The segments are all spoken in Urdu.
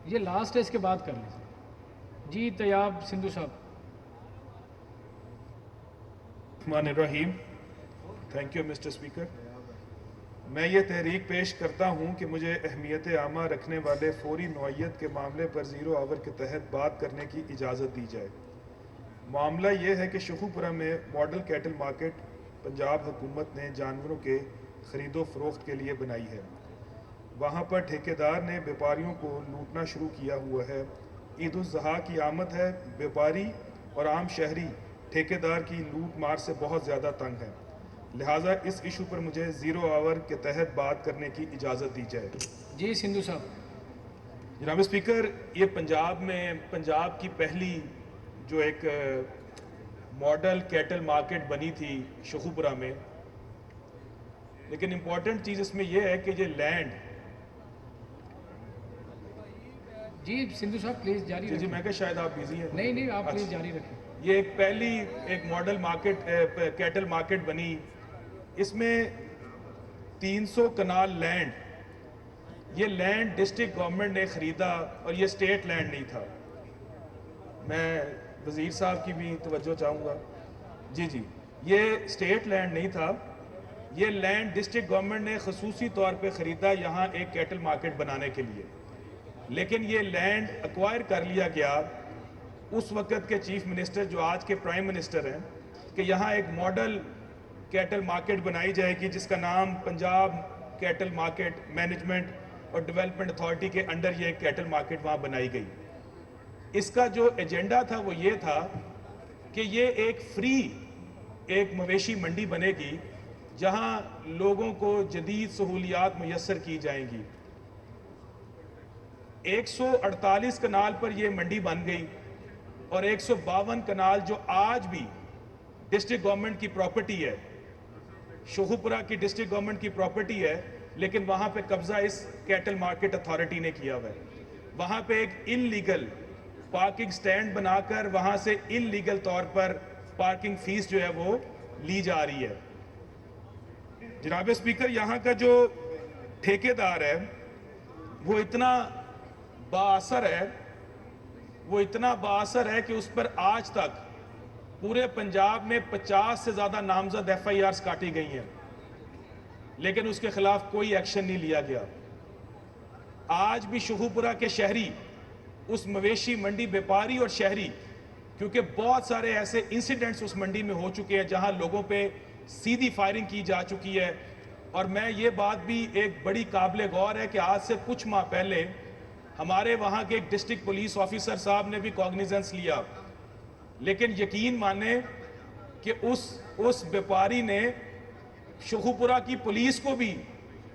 یہ لاسٹ ہے، اس کے بعد کر لیجیے. جی طیاب سندھو صاحب. الرحمن الرحیم. Thank you mister speaker. میں یہ تحریک پیش کرتا ہوں کہ مجھے اہمیت عامہ رکھنے والے فوری نوعیت کے معاملے پر 0 آور کے تحت بات کرنے کی اجازت دی جائے. معاملہ یہ ہے کہ شخوپورہ میں ماڈل کیٹل مارکیٹ پنجاب حکومت نے جانوروں کے خرید و فروخت کے لیے بنائی ہے. وہاں پر ٹھیکیدار نے بیپاریوں کو لوٹنا شروع کیا ہوا ہے. عید الاضحیٰ کی آمد ہے. بیپاری اور عام شہری ٹھیکیدار کی لوٹ مار سے بہت زیادہ تنگ ہے. لہٰذا اس ایشو پر مجھے 0 آور کے تحت بات کرنے کی اجازت دی جائے. جی سندھو صاحب. جناب اسپیکر، یہ پنجاب کی پہلی جو ایک ماڈل کیٹل مارکیٹ بنی تھی شخوپورہ میں. لیکن امپورٹنٹ چیز اس میں یہ ہے کہ یہ لینڈ جی سندھو صاحب پلیز جاری جی رکھیں. میں کہ شاید آپ بیزی ہیں. نہیں آپ پلیز جاری رکھیں. یہ ایک ماڈل مارکیٹ کیٹل مارکیٹ بنی. اس میں 300 کنال لینڈ، یہ لینڈ ڈسٹرکٹ گورنمنٹ نے خریدا اور یہ اسٹیٹ لینڈ نہیں تھا. میں وزیر صاحب کی بھی توجہ چاہوں گا. جی یہ اسٹیٹ لینڈ نہیں تھا. یہ لینڈ ڈسٹرکٹ گورنمنٹ نے خصوصی طور پہ خریدا یہاں ایک کیٹل مارکیٹ بنانے کے لیے. لیکن یہ لینڈ ایکوائر کر لیا گیا اس وقت کے چیف منسٹر جو آج کے پرائم منسٹر ہیں کہ یہاں ایک ماڈل کیٹل مارکیٹ بنائی جائے گی جس کا نام پنجاب کیٹل مارکیٹ مینجمنٹ اور ڈیولپمنٹ اتھارٹی کے انڈر یہ کیٹل مارکیٹ وہاں بنائی گئی. اس کا جو ایجنڈا تھا وہ یہ تھا کہ یہ ایک فری ایک مویشی منڈی بنے گی جہاں لوگوں کو جدید سہولیات میسر کی جائیں گی. 148 کنال پر یہ منڈی بن گئی اور 152 کنال جو آج بھی ڈسٹرکٹ گورنمنٹ کی پراپرٹی ہے، شخوپورہ کی ڈسٹرکٹ گورنمنٹ کی پراپرٹی ہے، لیکن وہاں پہ قبضہ اس کیٹل مارکیٹ اتھارٹی نے کیا ہوا ہے. وہاں پہ ایک ان لیگل پارکنگ سٹینڈ بنا کر وہاں سے ان لیگل طور پر پارکنگ فیس جو ہے وہ لی جا رہی ہے. جناب اسپیکر، یہاں کا جو ٹھیکیدار ہے وہ اتنا بااثر ہے کہ اس پر آج تک پورے پنجاب میں 50 سے زیادہ نامزد FIRs کاٹی گئی ہیں، لیکن اس کے خلاف کوئی ایکشن نہیں لیا گیا. آج بھی شخوپورہ کے شہری اس مویشی منڈی بیپاری اور شہری، کیونکہ بہت سارے ایسے انسیڈنٹس اس منڈی میں ہو چکے ہیں جہاں لوگوں پہ سیدھی فائرنگ کی جا چکی ہے. اور میں یہ بات بھی ایک بڑی قابل غور ہے کہ آج سے کچھ ماہ پہلے ہمارے وہاں کے ایک ڈسٹرکٹ پولیس آفیسر صاحب نے بھی کاگنیزنس لیا، لیکن یقین مانیں کہ اس بیپاری نے شخوپورہ کی پولیس کو بھی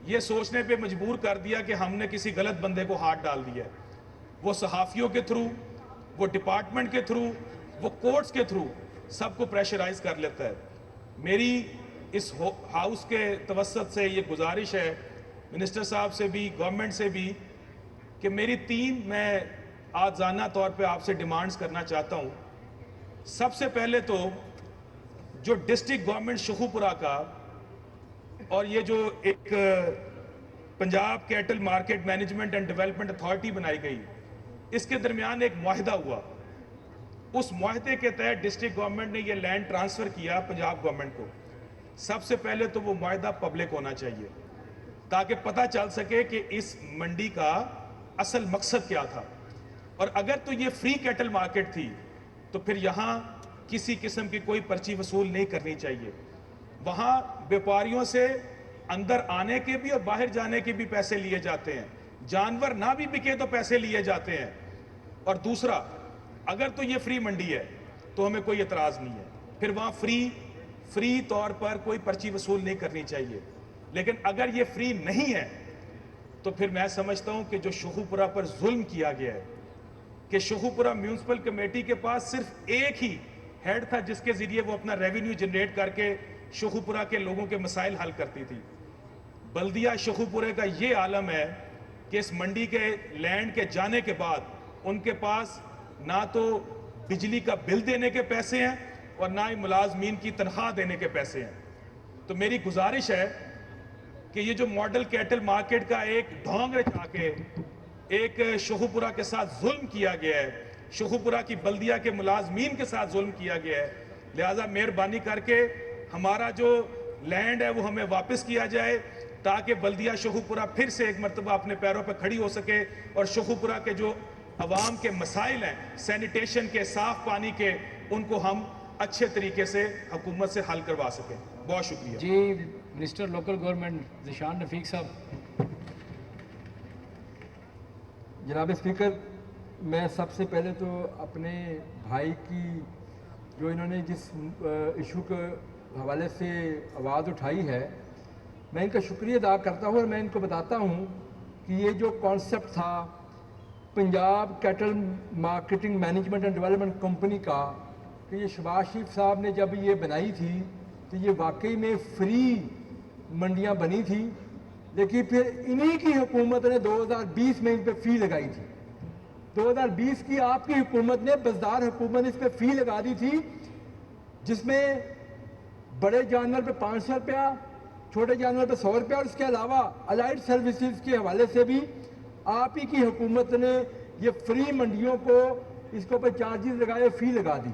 یہ سوچنے پہ مجبور کر دیا کہ ہم نے کسی غلط بندے کو ہاتھ ڈال دیا ہے. وہ صحافیوں کے تھرو، وہ ڈپارٹمنٹ کے تھرو، وہ کورٹس کے تھرو سب کو پریشرائز کر لیتا ہے. میری اس ہاؤس کے توسط سے یہ گزارش ہے منسٹر صاحب سے بھی، گورنمنٹ سے بھی، کہ میری 3 میں آجزانہ طور پہ آپ سے ڈیمانڈز کرنا چاہتا ہوں. سب سے پہلے تو جو ڈسٹرکٹ گورنمنٹ شخوپورہ کا اور یہ جو ایک Punjab cattle market management and development authority بنائی گئی، اس کے درمیان ایک معاہدہ ہوا. اس معاہدے کے تحت ڈسٹرکٹ گورنمنٹ نے یہ لینڈ ٹرانسفر کیا پنجاب گورنمنٹ کو. سب سے پہلے تو وہ معاہدہ پبلک ہونا چاہیے تاکہ پتہ چل سکے کہ اس منڈی کا اصل مقصد کیا تھا. اور اگر تو یہ فری کیٹل مارکیٹ تھی تو پھر یہاں کسی قسم کی کوئی پرچی وصول نہیں کرنی چاہیے. وہاں بیپاریوں سے اندر آنے کے بھی اور باہر جانے کے بھی پیسے لیے جاتے ہیں. جانور نہ بھی بکے تو پیسے لیے جاتے ہیں. اور دوسرا، اگر تو یہ فری منڈی ہے تو ہمیں کوئی اعتراض نہیں ہے، پھر وہاں فری طور پر کوئی پرچی وصول نہیں کرنی چاہیے. لیکن اگر یہ فری نہیں ہے تو پھر میں سمجھتا ہوں کہ جو شخوپورہ پر ظلم کیا گیا ہے کہ شخوپورہ میونسپل کمیٹی کے پاس صرف ایک ہی ہیڈ تھا جس کے ذریعے وہ اپنا ریونیو جنریٹ کر کے شخوپورہ کے لوگوں کے مسائل حل کرتی تھی. بلدیہ شخوپورہ کا یہ عالم ہے کہ اس منڈی کے لینڈ کے جانے کے بعد ان کے پاس نہ تو بجلی کا بل دینے کے پیسے ہیں اور نہ ہی ملازمین کی تنخواہ دینے کے پیسے ہیں. تو میری گزارش ہے کہ یہ جو ماڈل کیٹل مارکیٹ کا ایک ڈھونگ رچا کے ایک شہوپورہ کے ساتھ ظلم کیا گیا ہے, شہوپورہ کی بلدیہ کے ملازمین کے ساتھ ظلم کیا گیا ہے. لہٰذا مہربانی کر کے ہمارا جو لینڈ ہے وہ ہمیں واپس کیا جائے تاکہ بلدیہ شہوپورہ پھر سے ایک مرتبہ اپنے پیروں پہ کھڑی ہو سکے اور شہوپورہ کے جو عوام کے مسائل ہیں سینیٹیشن کے, صاف پانی کے, ان کو ہم اچھے طریقے سے حکومت سے حل کروا سکیں. بہت شکریہ. جی منسٹر لوکل گورنمنٹ ذیشان رفیق صاحب. جناب اسپیکر, میں سب سے پہلے تو اپنے بھائی کی جو انہوں نے جس ایشو کے حوالے سے آواز اٹھائی ہے, میں ان کا شکریہ ادا کرتا ہوں اور میں ان کو بتاتا ہوں کہ یہ جو کانسیپٹ تھا Punjab cattle marketing management and development company کا, کہ یہ شہباز شریف صاحب نے جب یہ بنائی تھی تو یہ واقعی میں فری منڈیاں بنی تھی, لیکن پھر انہی کی حکومت نے 2020 میں ان پہ فی لگائی تھی. 2020 کی آپ کی حکومت نے, بزدار حکومت نے اس پہ فی لگا دی تھی, جس میں بڑے جانور پہ 500 روپیہ, چھوٹے جانور پہ 100 روپیہ, اور اس کے علاوہ الائڈ سروسز کے حوالے سے بھی آپ ہی کی حکومت نے یہ فری منڈیوں کو اس کے اوپر چارجز لگائے, فی لگا دی.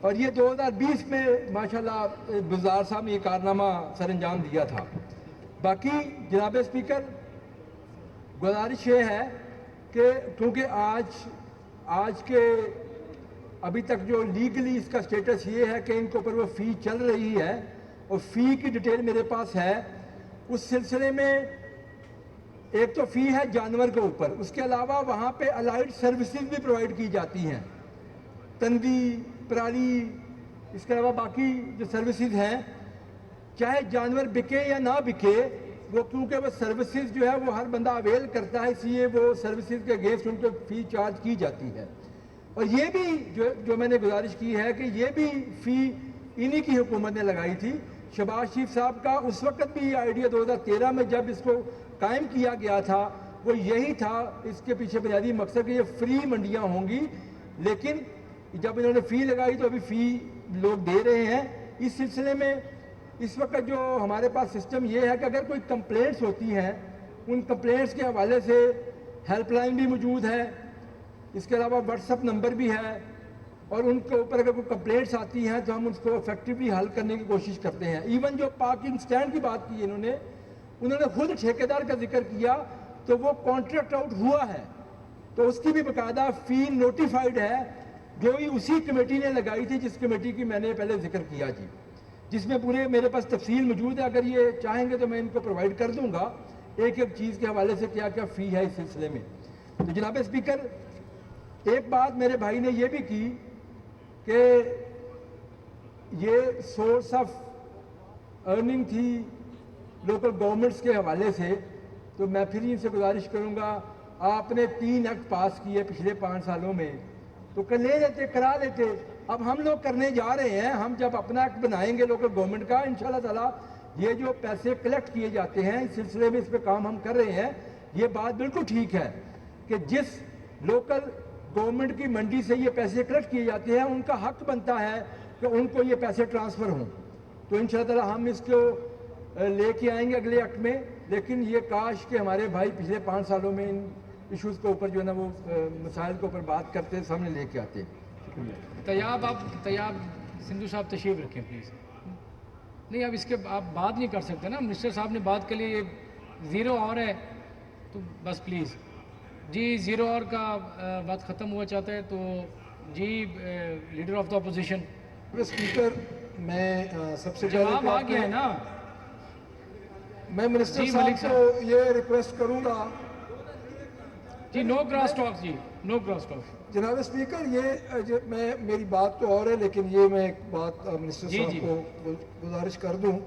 اور یہ 2020 میں ماشاءاللہ بزدار صاحب نے یہ کارنامہ سر انجام دیا تھا. باقی جناب اسپیکر, گزارش یہ ہے کہ کیونکہ آج کے ابھی تک جو لیگلی اس کا سٹیٹس یہ ہے کہ ان کے اوپر وہ فی چل رہی ہے اور فی کی ڈیٹیل میرے پاس ہے. اس سلسلے میں ایک تو فی ہے جانور کے اوپر, اس کے علاوہ وہاں پہ الائڈ سروسز بھی پرووائڈ کی جاتی ہیں, تندی, پرالی, اس کے علاوہ باقی جو سروسز ہیں, چاہے جانور بکے یا نہ بکے, وہ کیونکہ وہ سروسز جو ہے وہ ہر بندہ اویل کرتا ہے, اس لیے وہ سروسز کے اگینسٹ ان کو فی چارج کی جاتی ہے. اور یہ بھی جو میں نے گزارش کی ہے کہ یہ بھی فی انہی کی حکومت نے لگائی تھی. شہباز شریف صاحب کا اس وقت بھی یہ آئیڈیا 2013 میں جب اس کو قائم کیا گیا تھا وہ یہی تھا, اس کے پیچھے بنیادی مقصد کہ یہ فری منڈیاں ہوں گی, لیکن جب انہوں نے فی لگائی تو ابھی فی لوگ دے رہے ہیں. اس سلسلے میں اس وقت جو ہمارے پاس سسٹم یہ ہے کہ اگر کوئی کمپلینٹس ہوتی ہیں, ان کمپلینٹس کے حوالے سے ہیلپ لائن بھی موجود ہے, اس کے علاوہ واٹس ایپ نمبر بھی ہے, اور ان کے اوپر اگر کوئی کمپلینٹس آتی ہیں تو ہم اس کو افیکٹولی حل کرنے کی کوشش کرتے ہیں. ایون جو پارکنگ سٹینڈ کی بات کی انہوں نے خود ٹھیکیدار کا ذکر کیا, تو وہ کانٹریکٹ آؤٹ ہوا ہے, تو اس کی بھی باقاعدہ فی نوٹیفائڈ ہے, جو ہی اسی کمیٹی نے لگائی تھی جس کمیٹی کی میں نے پہلے ذکر کیا جی, جس میں پورے میرے پاس تفصیل موجود ہے. اگر یہ چاہیں گے تو میں ان کو پرووائڈ کر دوں گا ایک ایک چیز کے حوالے سے کیا کیا فی ہے اس سلسلے میں. تو جناب اسپیکر, ایک بات میرے بھائی نے یہ بھی کی کہ یہ سورس آف ارننگ تھی لوکل گورنمنٹس کے حوالے سے, تو میں پھر ان سے گزارش کروں گا, آپ نے 3 ایکٹ پاس کیے پچھلے 5 سالوں میں, تو لے لیتے, کرا لیتے. اب ہم لوگ کرنے جا رہے ہیں, ہم جب اپنا ایکٹ بنائیں گے لوکل گورنمنٹ کا, انشاءاللہ تعالیٰ یہ جو پیسے کلیکٹ کیے جاتے ہیں اس سلسلے میں اس پہ کام ہم کر رہے ہیں. یہ بات بالکل ٹھیک ہے کہ جس لوکل گورنمنٹ کی منڈی سے یہ پیسے کلیکٹ کیے جاتے ہیں ان کا حق بنتا ہے کہ ان کو یہ پیسے ٹرانسفر ہوں. تو انشاءاللہ تعالیٰ ہم اس کو لے کے آئیں گے اگلے ایکٹ میں, لیکن یہ کاش کہ ہمارے بھائی پچھلے 5 سالوں میں ان ایشوز کے اوپر جو ہے نا وہ مسائل کے اوپر بات کرتے ہیں, سامنے لے کے آتے ہیں. طیاب سندھو صاحب تشریف رکھیں پلیز. نہیں, اب اس کے آپ بات نہیں کر سکتے نا, منسٹر صاحب نے بات کے لیے 0 اور ہے, تو بس پلیز جی 0 اور کا بات ختم ہوا چاہتا ہے. تو جی leader of the opposition. Speaker, میں سب سے جواب آ گیا ہے نا. میں منسٹر صاحب کو یہ ریکویسٹ کروں گا جی نو کراس ٹاک, جی نو کراس ٹاک. جناب اسپیکر, یہ میں میری بات تو اور ہے لیکن یہ میں ایک بات منسٹر صاحب کو گزارش کر دوں.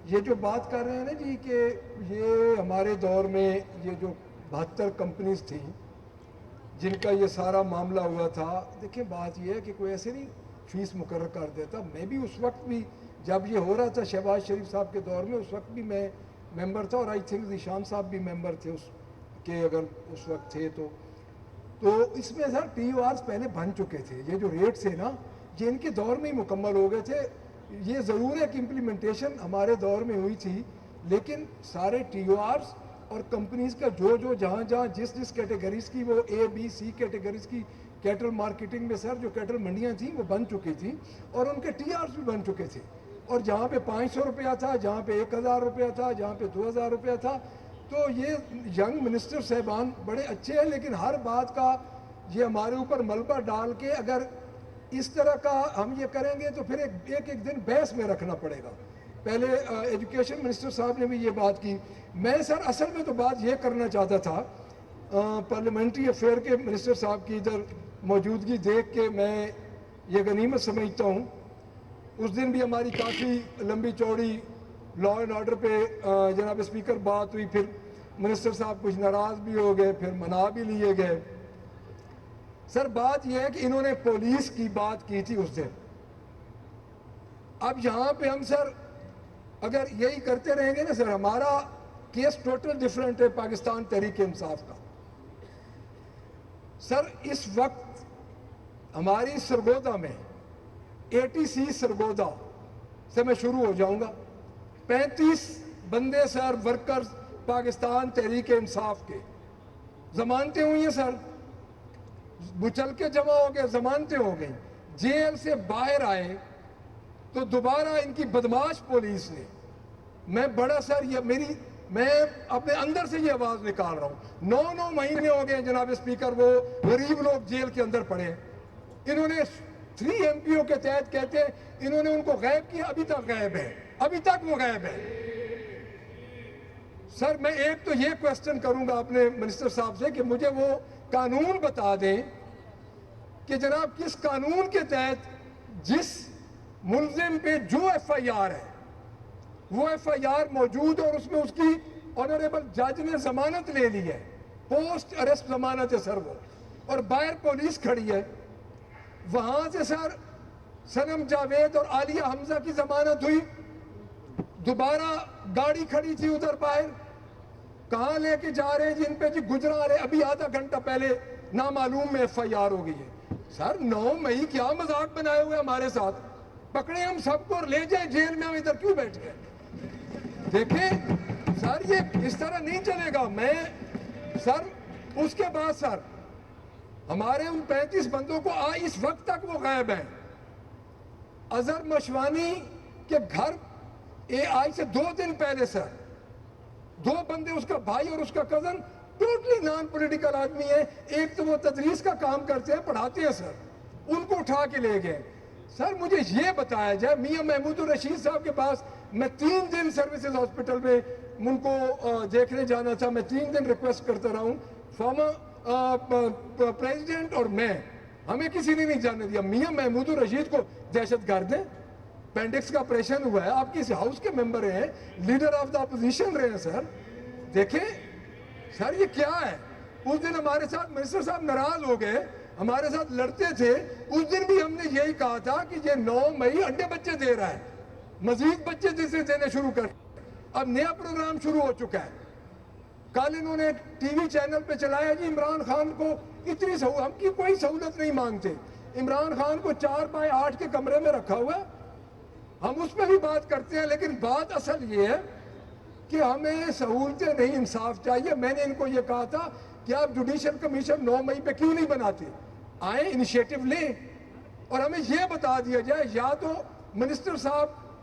یہ جو بات کر رہے ہیں نا جی کہ یہ ہمارے دور میں یہ جو 72 کمپنیز تھیں جن کا یہ سارا معاملہ ہوا تھا, دیکھیں بات یہ ہے کہ کوئی ایسے نہیں فیس مقرر کر دیتا. میں بھی اس وقت بھی جب یہ ہو رہا تھا شہباز شریف صاحب کے دور میں, اس وقت بھی میں ممبر تھا, اور آئی تھنک ذیشان صاحب بھی ممبر تھے اس کے, اگر اس وقت تھے تو اس میں سر ٹی او آرز پہلے بن چکے تھے. یہ جو ریٹس ہیں نا یہ ان کے دور میں ہی مکمل ہو گئے تھے. یہ ضرور ہے کہ امپلیمنٹیشن ہمارے دور میں ہوئی تھی, لیکن سارے ٹی او آرز اور کمپنیز کا جو جہاں جس کیٹیگریز کی وہ اے بی سی کیٹیگریز کی کیٹل مارکیٹنگ میں سر جو کیٹل منڈیاں تھیں وہ بن چکی تھیں اور ان کے ٹی آرز بھی بن چکے تھے, اور جہاں پہ 500 روپیہ تھا, جہاں پہ 1000 روپیہ تھا, جہاں پہ 2000 روپیہ تھا. تو یہ ینگ منسٹر صاحبان بڑے اچھے ہیں, لیکن ہر بات کا یہ ہمارے اوپر ملبہ ڈال کے اگر اس طرح کا ہم یہ کریں گے تو پھر ایک دن بحث میں رکھنا پڑے گا. پہلے ایجوکیشن منسٹر صاحب نے بھی یہ بات کی. میں سر اصل میں تو بات یہ کرنا چاہتا تھا, پارلیمنٹری افیئر کے منسٹر صاحب کی ادھر موجودگی دیکھ کے میں یہ غنیمت سمجھتا ہوں. اس دن بھی ہماری کافی لمبی چوڑی لا اینڈ آرڈر پہ جناب اسپیکر بات ہوئی, پھر منسٹر صاحب کچھ ناراض بھی ہو گئے, پھر منا بھی لیے گئے. سر بات یہ ہے کہ انہوں نے پولیس کی بات کی تھی اس دن. اب یہاں پہ ہم سر اگر یہی کرتے رہیں گے نا سر, ہمارا کیس ٹوٹل ڈیفرنٹ ہے پاکستان تحریک انصاف کا. سر اس وقت ہماری سرگودا میں ATC سرگودا سے میں شروع ہو جاؤں گا, 35 بندے سر ورکرز پاکستان تحریک انصاف کے ضمانتیں ہوئی ہیں سر, بچل کے جمع ہو گئے, ضمانتیں ہو گئیں, جیل سے باہر آئے تو دوبارہ ان کی بدماش پولیس نے, میں بڑا سر یہ میں اپنے اندر سے یہ آواز نکال رہا ہوں, 9 مہینے ہو گئے جناب اسپیکر وہ غریب لوگ جیل کے اندر پڑے. انہوں نے 3 MPO کے تحت کہتے ہیں انہوں نے ان کو غائب کیا, ابھی تک غائب ہے, ابھی تک وہ غائب ہے. سر میں ایک تو یہ کوسچن کروں گا اپنے منسٹر صاحب سے کہ مجھے وہ قانون بتا دیں کہ جناب کس قانون کے تحت جس ملزم پہ جو FIR ہے وہ FIR موجود اور اس میں اس کی آنریبل جج نے ضمانت لے لی ہے, پوسٹ ارسٹ ضمانت ہے سر وہ, اور باہر پولیس کھڑی ہے. وہاں سے سر سنم جاوید اور عالیہ حمزہ کی ضمانت ہوئی, دوبارہ گاڑی کھڑی تھی ادھر باہر, کہاں لے کے جا رہے ہیں جن پہ جی گجرا رہے, ابھی آدھا گھنٹہ پہلے نامعلوم میں FIR ہو گئی ہے. سر 9 مئی کیا مذاق بنائے ہوئے ہمارے ساتھ, پکڑے ہم سب کو اور لے جائیں جیل میں, ہم ادھر کیوں بیٹھ گئے. دیکھیں سر یہ اس طرح نہیں چلے گا. میں سر اس کے بعد سر ہمارے ان 35 بندوں کو اس وقت تک وہ غائب ہیں. اظہر مشوانی کے گھر آج سے 2 دن پہلے سر 2 بندے, اس کا بھائی اور اس کا کزن, ٹوٹلی نان پولیٹیکل آدمی ہے, ایک تو وہ تدریس کا کام کرتے ہیں, پڑھاتے ہیں سر, ان کو اٹھا کے لے گئے. سر مجھے یہ بتایا جائے, میاں محمود الرشید صاحب کے پاس میں 3 دن سروسز ہاسپٹل میں ان کو دیکھنے جانا تھا, میں 3 دن ریکویسٹ کرتا رہا ہوں, فارمر پریزیڈنٹ اور میں, ہمیں کسی نے نہیں جانے دیا. میاں محمود الرشید کو دہشت گرد ہیں, پینڈکس کا آپریشن ہوا ہے, آپ کسی ہاؤس کے ممبر ہیں, لیڈر آف دا اپوزیشن رہے ہیں سر. دیکھیں سر یہ کیا ہے. اس دن ہمارے ساتھ منسٹر صاحب ناراض ہو گئے, ہمارے ساتھ لڑتے تھے. اس دن بھی ہم نے یہی کہا تھا کہ یہ 9 مئی انڈے بچے دے رہا ہے, مزید بچے دینے شروع کر. اب نیا پروگرام شروع ہو چکا ہے. کل انہوں نے ٹی وی چینل پہ چلایا جی عمران خان کو اتنی ہم کی کوئی سہولت نہیں مانگتے. عمران خان کو 4x8 کے کمرے میں رکھا ہوا ہے, ہم اس پہ بھی بات کرتے ہیں, لیکن بات اصل یہ ہے کہ ہمیں سہولتیں نہیں, انصاف چاہیے. میں نے ان کو یہ کہا تھا کہ آپ جوڈیشل کمیشن 9 مئی پہ کیوں نہیں بناتے, آئیں انیشیٹو لیں اور ہمیں یہ بتا دیا جائے, یا تو منسٹر صاحب